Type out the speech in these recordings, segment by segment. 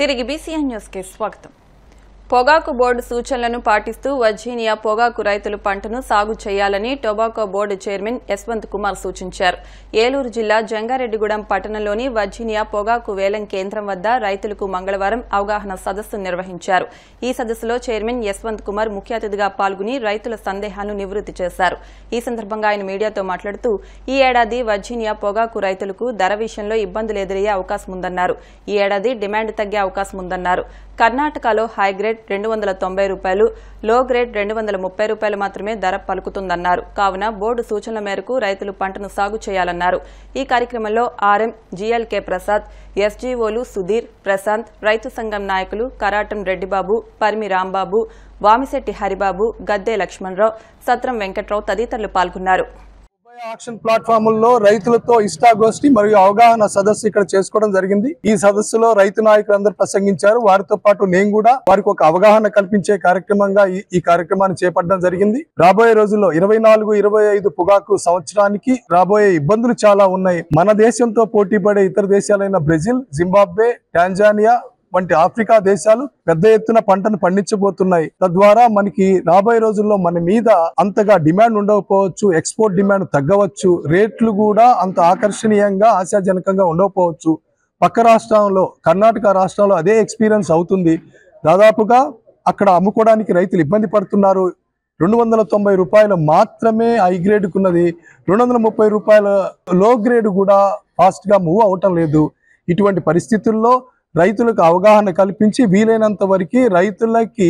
తిరిగి BCN news కి స్వాగతం. పొగాకు బోర్డు సూచనలను పాటిస్తూ వర్జీనియా పొగాకు రైతులు పంటను సాగు చేయాలని tobacco board chairman Yashwant Kumar సూచించారు. ఏలూరు జిల్లా జంగారెడ్డిగూడెం పట్టణంలోని వర్జీనియా పొగాకు వేలం కేంద్రం వద్ద రైతులకు మంగళవారం అవగాహన సదస్సు నిర్వహించారు. ఈ సదస్సులో చైర్మన్ యశ్వంత్ కుమార్ ముఖ్య అతిథిగా పాల్గొని రైతుల సందేహాలను నివృత్తి చేశారు. ఈ సందర్భంగా ఆయన మీడియాతో మాట్లాడుతూ ఈ ఏడాది వర్జీనియా పొగాకు రైతులకు ధర విషయంలో ఇబ్బందులు ఎదురయ్యే అవకాశం ఉందన్నారు. ఈ ఏడాది డిమాండ్ తగ్గే అవకాశం ఉందన్నారు. కర్ణాటకలో హై గ్రేడ్ ₹290, లో గ్రేడ్ ₹230 మాత్రమే ధర పలుకుతుందన్నారు. కావున బోర్డు సూచనల మేరకు రైతులు పంటను సాగు చేయాలన్నారు. ఈ కార్యక్రమంలో ఆర్ఎం జీఎల్కే ప్రసాద్, ఎస్జీఓలు సుధీర్, ప్రశాంత్, రైతు సంఘం నాయకులు కరాటం రెడ్డిబాబు, పరిమి రాంబాబు, వామిశెట్టి హరిబాబు, గద్దే లక్ష్మణరావు, సత్రం వెంకట్రావు తదితరులు పాల్గొన్నారు. ఆక్షన్ ప్లాట్ఫామ్లో రైతులతో ఇష్టాగోష్ఠి మరియు అవగాహన సదస్సు ఇక్కడ చేసుకోవడం జరిగింది. ఈ సదస్సులో రైతు నాయకులందరూ ప్రసంగించారు. వారితో పాటు నేను కూడా వారికి ఒక అవగాహన కల్పించే కార్యక్రమంగా ఈ కార్యక్రమాన్ని చేపట్టడం జరిగింది. రాబోయే రోజుల్లో 24-25 పొగాకు సంవత్సరానికి రాబోయే ఇబ్బందులు చాలా ఉన్నాయి. మన దేశంతో పోటీ పడే ఇతర దేశాలైన బ్రెజిల్, జింబాబ్వే, టాంజానియా వంటి ఆఫ్రికా దేశాలు పెద్ద ఎత్తున పంటను పండించబోతున్నాయి. తద్వారా మనకి రాబోయే రోజుల్లో మన మీద అంతగా డిమాండ్ ఉండకపోవచ్చు, ఎక్స్పోర్ట్ డిమాండ్ తగ్గవచ్చు, రేట్లు కూడా అంత ఆకర్షణీయంగా ఆశాజనకంగా ఉండకపోవచ్చు. పక్క రాష్ట్రంలో కర్ణాటక రాష్ట్రంలో అదే ఎక్స్పీరియన్స్ అవుతుంది. దాదాపుగా అక్కడ అమ్ముకోవడానికి రైతులు ఇబ్బంది పడుతున్నారు. ₹290 మాత్రమే హై గ్రేడ్కున్నది, ₹230 లో గ్రేడ్ కూడా ఫాస్ట్ గా మూవ్ అవటం లేదు. ఇటువంటి పరిస్థితుల్లో రైతులకు అవగాహన కల్పించి వీలైనంత వరకు రైతులకి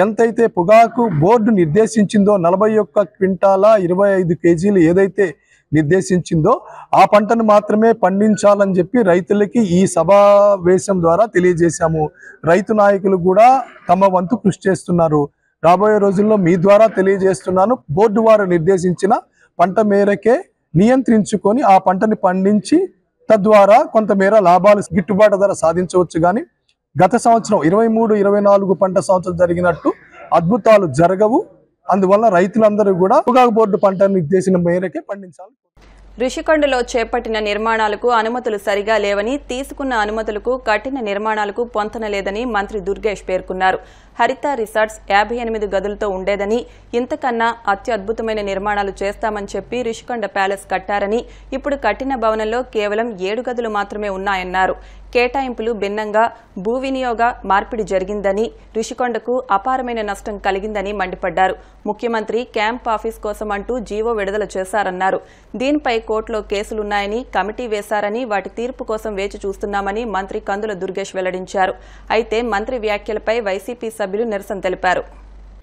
ఎంతైతే పొగాకు బోర్డు నిర్దేశించిందో 41 క్వింటాల 25 కేజీలు ఏదైతే నిర్దేశించిందో ఆ పంటను మాత్రమే పండించాలని చెప్పి రైతులకి ఈ సమావేశం ద్వారా తెలియజేశాము. రైతు నాయకులు కూడా తమ వంతు కృషి చేస్తున్నారు. రాబోయే రోజుల్లో మీ ద్వారా తెలియజేస్తున్నాను, బోర్డు వారు నిర్దేశించిన పంట మేరకే నియంత్రించుకొని ఆ పంటని పండించి తద్వారా కొంతమేర లాభాలు గిట్టుబాటు ధర సాధించవచ్చు. కానీ గత సంవత్సరం 23-24 పంట సంవత్సరం జరిగినట్టు అద్భుతాలు జరగవు. అందువల్ల రైతులందరూ కూడా పొగాకు బోర్డు పంట నిర్దేశించిన మేరకే పండించాలి. రిషికొండలో చేపట్టిన నిర్మాణాలకు అనుమతులు సరిగా లేవని, తీసుకున్న అనుమతులకు కఠిన నిర్మాణాలకు పొంతన లేదని మంత్రి దుర్గేష్ పేర్కొన్నారు. హరిత రిసార్ట్స్ 58 గదులతో ఉండేదని, ఇంతకన్నా అత్యద్భుతమైన నిర్మాణాలు చేస్తామని చెప్పి రిషికొండ ప్యాలెస్ కట్టారని, ఇప్పుడు కట్టిన భవనంలో కేవలం 7 గదులు మాత్రమే ఉన్నాయన్నారు. కేటాయింపులు భిన్నంగా భూ వినియోగ మార్పిడి జరిగిందని, రిషికొండకు అపారమైన నష్టం కలిగిందని మండిపడ్డారు. ముఖ్యమంత్రి క్యాంప్ ఆఫీస్ కోసం అంటూ జీవో విడుదల చేశారన్నారు. దీనిపై కోర్టులో కేసులున్నాయని, కమిటీ వేశారని, వాటి తీర్పు కోసం వేచి చూస్తున్నామని మంత్రి కందుల దుర్గేష్ వెల్లడించారు. అయితే మంత్రి వ్యాఖ్యలపై వైసీపీ సభ్యులు నిరసన తెలిపారు.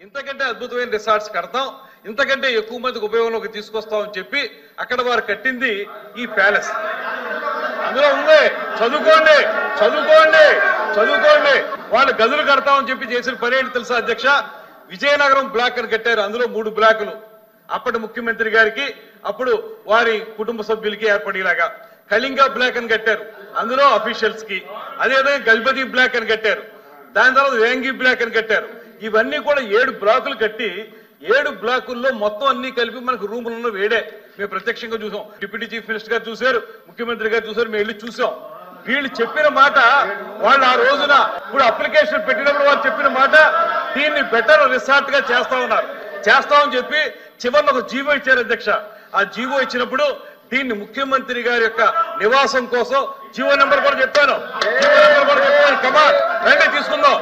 ఇంతకంటే అద్భుతమైన రిసార్ట్స్ కడతాం, ఇంతకంటే ఎక్కువ మందికి ఉపయోగంలోకి తీసుకొస్తామని చెప్పి అక్కడ వారు కట్టింది ఈ ప్యాలెస్. అందులో ఉంది చదువుకోండి చదువుకోండి చదువుకోండి. వాళ్ళు గదులు కడతామని చెప్పి చేసిన పని ఏంటి తెలుసా అధ్యక్ష? విజయనగరం బ్లాక్ అని కట్టారు. అందులో 3 బ్లాకులు అప్పటి ముఖ్యమంత్రి గారికి, అప్పుడు వారి కుటుంబ సభ్యులకి ఏర్పడేలాగా. కళింగ బ్లాక్ అని కట్టారు, అందులో అఫీషియల్స్ కి. అదేవిధంగా గల్బదీ బ్లాక్ అని కట్టారు. దాని తర్వాత వేంగి బ్లాక్ అని కట్టారు. ఇవన్నీ కూడా 7 బ్లాకులు కట్టి 7 బ్లాకుల్లో మొత్తం అన్ని కలిపి మనకు రూములలో వేడే. మేము ప్రత్యక్షంగా చూసాం. డిప్యూటీ చీఫ్ మినిస్టర్ గారు చూశారు, ముఖ్యమంత్రి గారు చూశారు, మేము వెళ్ళి చూసాం. వీళ్ళు చెప్పిన మాట, వాళ్ళు ఆ రోజున ఇప్పుడు అప్లికేషన్ పెట్టినప్పుడు వాళ్ళు చెప్పిన మాట, దీన్ని బెటర్ రిసార్ట్ గా చేస్తామని చెప్పి చివరిలో ఒక జీవో ఇచ్చారు అధ్యక్ష. ఆ జీవో ఇచ్చినప్పుడు దీన్ని ముఖ్యమంత్రి గారి యొక్క నివాసం కోసం జీవో నెంబర్ కూడా చెప్పాను. కమాన్ రండి తీసుకుందాం.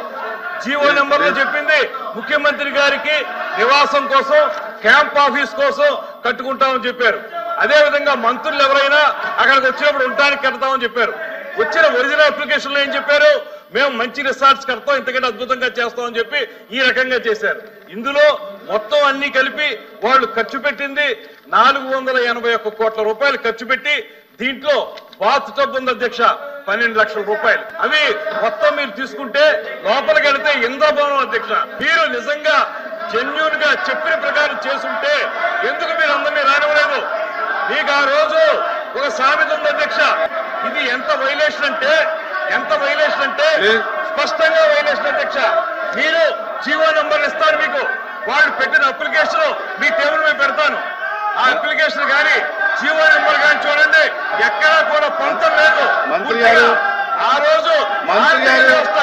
జీవో నెంబర్ లో చెప్పింది ముఖ్యమంత్రి గారికి నివాసం కోసం, క్యాంప్ ఆఫీస్ కోసం కట్టుకుంటామని చెప్పారు. అదేవిధంగా మంత్రులు ఎవరైనా అక్కడికి వచ్చినప్పుడు ఉండడానికి కడతామని చెప్పారు. వచ్చిన ఒరిజినల్ అప్లికేషన్ లో ఏం చెప్పారు? మేము మంచి రిసార్ట్స్ కడతాం, ఇంతకంటే అద్భుతంగా చేస్తామని చెప్పి ఈ రకంగా చేశారు. ఇందులో మొత్తం అన్ని కలిపి వాళ్ళు ఖర్చు పెట్టింది ₹481 కోట్ల ఖర్చు పెట్టి, దీంట్లో బాత్ టబ్ ఉంది అధ్యక్ష ₹12 లక్షల. అవి మొత్తం మీరు తీసుకుంటే లోపలికి వెళితే ఇంద్రభవనం అధ్యక్ష. మీరు నిజంగా జెన్యూన్ గా చెప్పిన ప్రకారం చేసుంటే ఎందుకు మీరు అందరినీ రానివ్వలేదు? మీకు ఆ రోజు ఒక సామెత ఉంది అధ్యక్ష. ఇది ఎంత వైలేషన్ అంటే స్పష్టంగా వైలేషన్ అధ్యక్ష. మీరు జీవో నంబర్ ఇస్తారు, మీకు వాళ్ళు పెట్టిన అప్లికేషన్ మీ టేబుల్ మీద పెడతాను. ఆ అప్లికేషన్ కానీ జీవో నెంబర్ కానీ చూడండి, ఎక్కడా కూడా పొంతం లేదు. ఆ రోజు వ్యవస్థ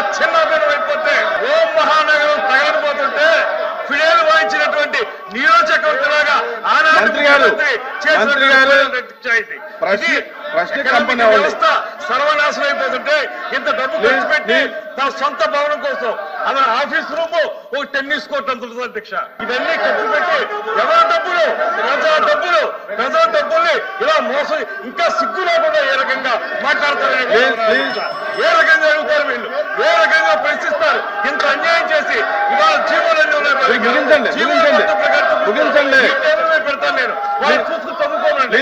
వ్యవస్థ సర్వనాశనం అయిపోతుంటే ఇంత డబ్బు ఖర్చు పెట్టి తన సొంత భవనం కోసం అలా ఆఫీస్ రూమ్ ఒక టెన్నిస్ కోర్ట్ అంత ఉంటుంది అధ్యక్ష. ఇవన్నీ ఖర్చు పెట్టి ఎవరి డబ్బులు ప్రజల డబ్బుల్ని ఇలా మోసం ఇంకా సిగ్గు లేకుండా ఏ రకంగా మాట్లాడతారు, ఏ రకంగా అడుగుతారు వీళ్ళు, ఏ రకంగా ప్రశ్నిస్తారు. ఇంత అన్యాయం చేసి ఇవాళ జీవోలన్నీ పెడతాను నేను, వాళ్ళు చూసుకుని చదువుకోనండి,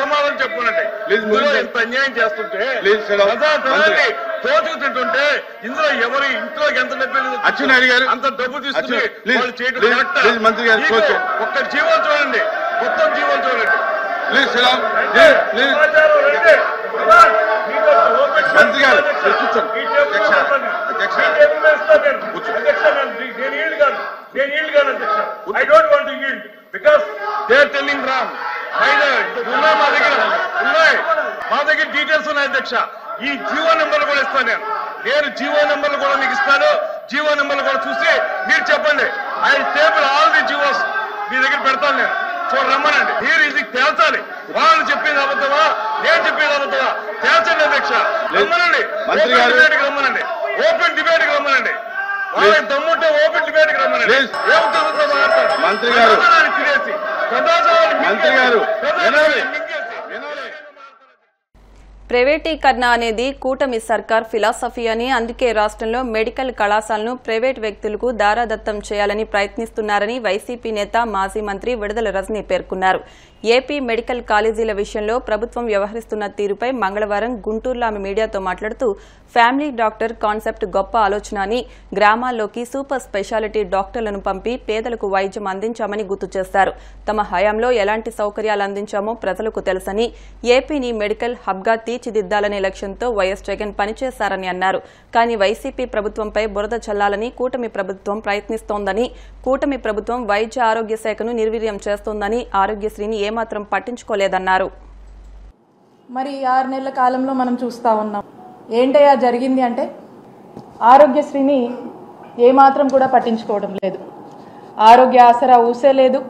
సమాధానం చెప్పానండి. ఇంత అన్యాయం చేస్తుంటే ప్రజాధనాన్ని తోచుకు తింటుంటే ఇందులో ఎవరి ఇంట్లోకి ఎంత డబ్బు అంత డబ్బు తీసుకుని వాళ్ళు చేయడం ఒక్క జీవోలు చూడండి, మొత్తం జీవోలు చూడండి. మంత్రి గారు I don't want to yield because they are telling wrong. మా దగ్గర డీటెయిల్స్ ఉన్నాయి అధ్యక్ష. ఈ జీవో నెంబర్లు కూడా ఇస్తాను నేను జీవో నెంబర్లు కూడా మీకు ఇస్తాను. జీవో నెంబర్లు కూడా చూసి మీరు చెప్పండి. I table all the GOs మీ దగ్గర పెడతాను నేను, రమ్మనండి. మీరు ఇది తేల్చాలి. వాళ్ళు చెప్పేది అబద్ధమా, నేను చెప్పేది అబద్ధమా తేల్చండి అధ్యక్ష. రమ్మనండి, రమ్మనండి, ఓపెన్ డిబేట్ కి రమ్మనండి. వాళ్ళకి దమ్ముంటే ఓపెన్ డిబేట్ కి రమ్మనండి. మంత్రి గారు ప్రైవేటీకరణ అనేది కూటమి సర్కార్ ఫిలాసఫీ అని, అందుకే రాష్ట్రంలో మెడికల్ కళాశాలను ప్రైవేట్ వ్యక్తులకు దారాదత్తం చేయాలని ప్రయత్నిస్తున్నారని వైసీపీ నేత మాజీ మంత్రి విడుదల రజనీ పేర్కొన్నారు. ఏపీ మెడికల్ కాలేజీల విషయంలో ప్రభుత్వం వ్యవహరిస్తున్న తీరుపై మంగళవారం గుంటూరులో ఆమె మీడియాతో మాట్లాడుతూ ఫ్యామిలీ డాక్టర్ కాన్సెప్ట్ గొప్ప ఆలోచన అని, గ్రామాల్లోకి సూపర్ స్పెషాలిటీ డాక్టర్లను పంపి పేదలకు వైద్యం అందించామని గుర్తు చేశారు. తమ హయాంలో ఎలాంటి సౌకర్యాలు అందించామో ప్రజలకు తెలుసని, ఏపీని మెడికల్ హబ్గా తీర్చిదిద్దాలనే లక్ష్యంతో వైఎస్ జగన్ పనిచేశారని అన్నారు. కానీ వైసీపీ ప్రభుత్వంపై బురద చల్లాలని కూటమి ప్రభుత్వం ప్రయత్నిస్తోందని, కూటమి ప్రభుత్వం వైద్య ఆరోగ్య శాఖను నిర్వీర్యం చేస్తోందని, ఆరోగ్యశ్రీని ఏమాత్రం పట్టించుకోలేదన్నారు. మరి 6 నెలల కాలంలో మనం చూస్తూ ఉన్నాం. ఏంటయ్యా జరిగింది అంటే ఆరోగ్యశ్రీని ఏమాత్రం కూడా పట్టించుకోవడం లేదు. ఆరోగ్య ఆసరా ఊసే లేదు,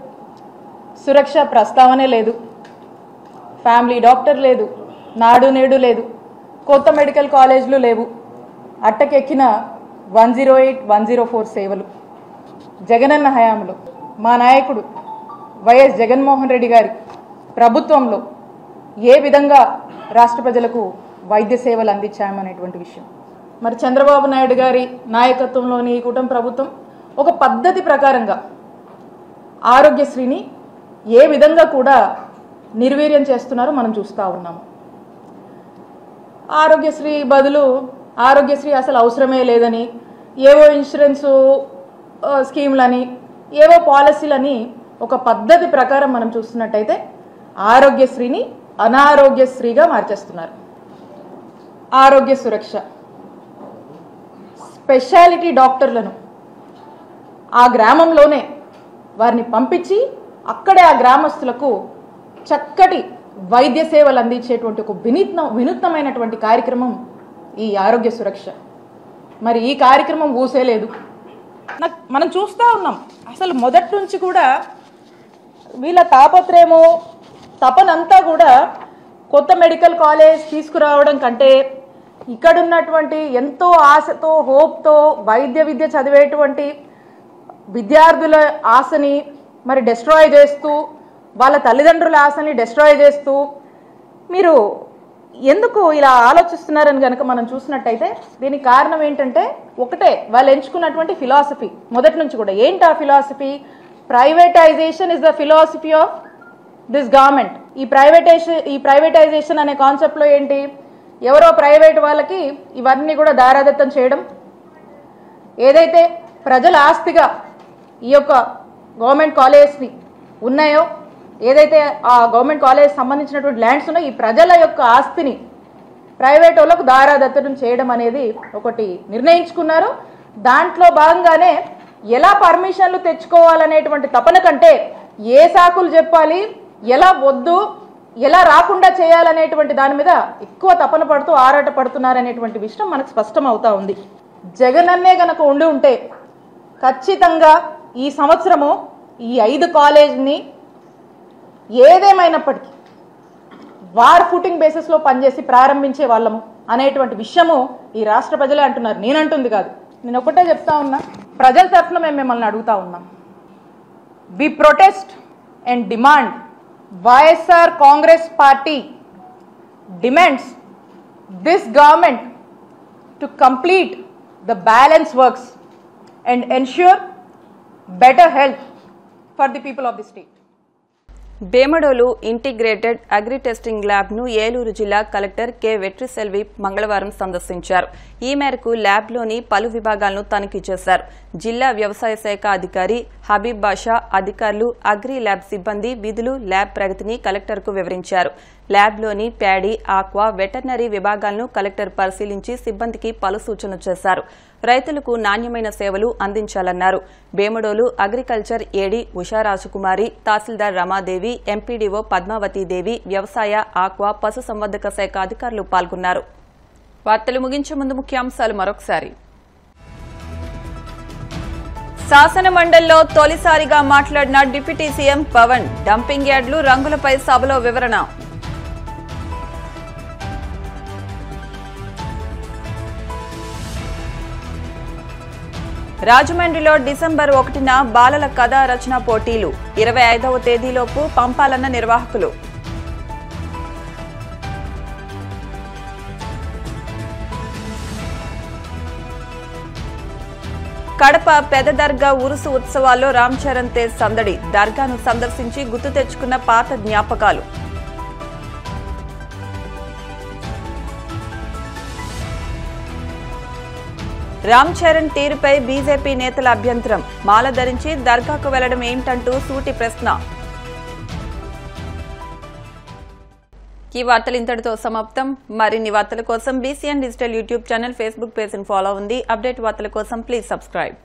సురక్ష ప్రస్తావనే లేదు, ఫ్యామిలీ డాక్టర్ లేదు, నాడు నేడు లేదు, కొత్త మెడికల్ కాలేజీలు లేవు, అట్టకెక్కిన 108, 104 సేవలు. జగనన్న హయాంలో మా నాయకుడు వైఎస్ జగన్మోహన్ రెడ్డి గారి ప్రభుత్వంలో ఏ విధంగా రాష్ట్ర ప్రజలకు వైద్య సేవలు అందించామనేటువంటి విషయం. మరి చంద్రబాబు నాయుడు గారి నాయకత్వంలోని ఈ కూటమి ప్రభుత్వం ఒక పద్ధతి ప్రకారంగా ఆరోగ్యశ్రీని ఏ విధంగా కూడా నిర్వీర్యం చేస్తున్నారో మనం చూస్తూ ఉన్నాము. ఆరోగ్యశ్రీ బదులు ఆరోగ్యశ్రీ అసలు అవసరమే లేదని, ఏవో ఇన్సూరెన్సు స్కీమ్లని, ఏవో పాలసీలని ఒక పద్ధతి ప్రకారం మనం చూస్తున్నట్టయితే ఆరోగ్యశ్రీని అనారోగ్యశ్రీగా మార్చేస్తున్నారు. ఆరోగ్య సురక్ష, స్పెషాలిటీ డాక్టర్లను ఆ గ్రామంలోనే వారిని పంపించి అక్కడే ఆ గ్రామస్తులకు చక్కటి వైద్య సేవలు అందించేటువంటి ఒక వినూత్నమైనటువంటి కార్యక్రమం ఈ ఆరోగ్య సురక్ష. మరి ఈ కార్యక్రమం ఊసేలేదు. మనం చూస్తూ ఉన్నాం. అసలు మొదటి నుంచి కూడా వీళ్ళ తాపత్రయమో తపనంతా కూడా కొత్త మెడికల్ కాలేజ్ తీసుకురావడం కంటే ఇక్కడున్నటువంటి ఎంతో ఆశతో హోప్తో వైద్య విద్య చదివేటువంటి విద్యార్థుల ఆశని మరి డెస్ట్రాయ్ చేస్తూ, వాళ్ళ తల్లిదండ్రుల ఆశని డెస్ట్రాయ్ చేస్తూ మీరు ఎందుకు ఇలా ఆలోచిస్తున్నారని కనుక మనం చూసినట్టయితే దీనికి కారణం ఏంటంటే ఒకటే, వాళ్ళు ఎంచుకున్నటువంటి ఫిలాసఫీ మొదటి నుంచి కూడా. ఏంటి ఆ philosophy? Privatisation is the philosophy of this government. ఈ ప్రైవేటైజేషన్ అనే కాన్సెప్ట్లో ఏంటి? ఎవరో ప్రైవేట్ వాళ్ళకి ఇవన్నీ కూడా దారాదత్తం చేయడం, ఏదైతే ప్రజల ఆస్తిగా ఈ యొక్క గవర్నమెంట్ కాలేజ్ని ఉన్నాయో, ఏదైతే ఆ గవర్నమెంట్ కాలేజ్ సంబంధించినటువంటి ల్యాండ్స్ ఉన్నాయో, ఈ ప్రజల యొక్క ఆస్తిని ప్రైవేట్ వాళ్ళకు దారాదత్తం చేయడం అనేది ఒకటి నిర్ణయించుకున్నారు. దాంట్లో భాగంగానే ఎలా పర్మిషన్లు తెచ్చుకోవాలనేటువంటి తపన కంటే ఏ సాకులు చెప్పాలి, ఎలా వద్దు, ఎలా రాకుండా చేయాలనేటువంటి దాని మీద ఎక్కువ తపన పడుతూ ఆరాట పడుతున్నారనేటువంటి విషయం మనకు స్పష్టం అవుతా ఉంది. జగనన్నే గనక ఉండి ఉంటే ఖచ్చితంగా ఈ సంవత్సరము ఈ 5 కాలేజ్ని ఏదేమైనప్పటికీ వార్ ఫుటింగ్ బేసిస్లో పనిచేసి ప్రారంభించే వాళ్ళము అనేటువంటి విషయము ఈ రాష్ట్ర ప్రజలే అంటున్నారు, నేనంటుంది కాదు. నేను ఒకటే చెప్తా ఉన్నా, ప్రజల తరఫున మేము మిమ్మల్ని అడుగుతా ఉన్నాం. We protest and demand, YSR Congress party demands this government to complete the balance works and ensure better health for the people of the state. Bhimadolu integrated agri testing lab ను ఏలూరు జిల్లా కలెక్టర్ కె వెట్రిసెల్వి మంగళవారం సందర్శించారు. ఈ మేరకు ల్యాబ్లోని పలు విభాగాలను తనిఖీ చేశారు. జిల్లా వ్యవసాయ శాఖ అధికారి హబీబ్ బాషా, అధికారులు, అగ్రి ల్యాబ్ సిబ్బంది విధులు, ల్యాబ్ ప్రగతిని కలెక్టర్కు వివరించారు. ల్యాబ్లోని ప్యాడీ, ఆక్వా, వెటర్నరీ విభాగాలను కలెక్టర్ పరిశీలించి సిబ్బందికి పలు సూచనలు చేశారు. రైతులకు నాణ్యమైన సేవలు అందించాలన్నారు. బేమడోలు అగ్రికల్చర్ ఏడీ ఉషారాజకుమారి, తహసీల్దార్ రమాదేవి, ఎంపీడీఓ పద్మావతీదేవి, వ్యవసాయ, ఆక్వా, పశుసంవర్ధక శాఖ అధికారులు పాల్గొన్నారు. వార్తలు ముగించే ముందు ముఖ్యాంశాలు మరొకసారి. శాసన మండలిలో తొలిసారిగా మాట్లాడిన డిప్యూటీ సీఎం పవన్, డంపింగ్ యార్డులు, రంగులపై సభలో వివరణ. రాజమండ్రిలో డిసెంబర్ 1న బాలల కథా రచన పోటీలు, 25వ తేదీలోపు పంపాలన్న నిర్వాహకులు. కడప పెద్ద దర్గా ఉరుసు ఉత్సవాల్లో రామ్ చరణ్ తేజ్ సందడి, దర్గాను సందర్శించి గుర్తు తెచ్చుకున్న పాత జ్ఞాపకాలు. రామ్ చరణ్ తీరుపై బీజేపీ నేతల అభ్యంతరం, మాల ధరించి దర్గాకు వెళ్లడం ఏమిటంటూ సూటి ప్రశ్న. ఈ వార్తలు ఇంతటితో సమాప్తం. మరిన్ని వార్తల కోసం BCN digital YouTube channel, Facebook page ని ఫాలో అవ్వండి. అప్డేట్ వార్తల కోసం ప్లీజ్ సబ్స్క్రైబ్.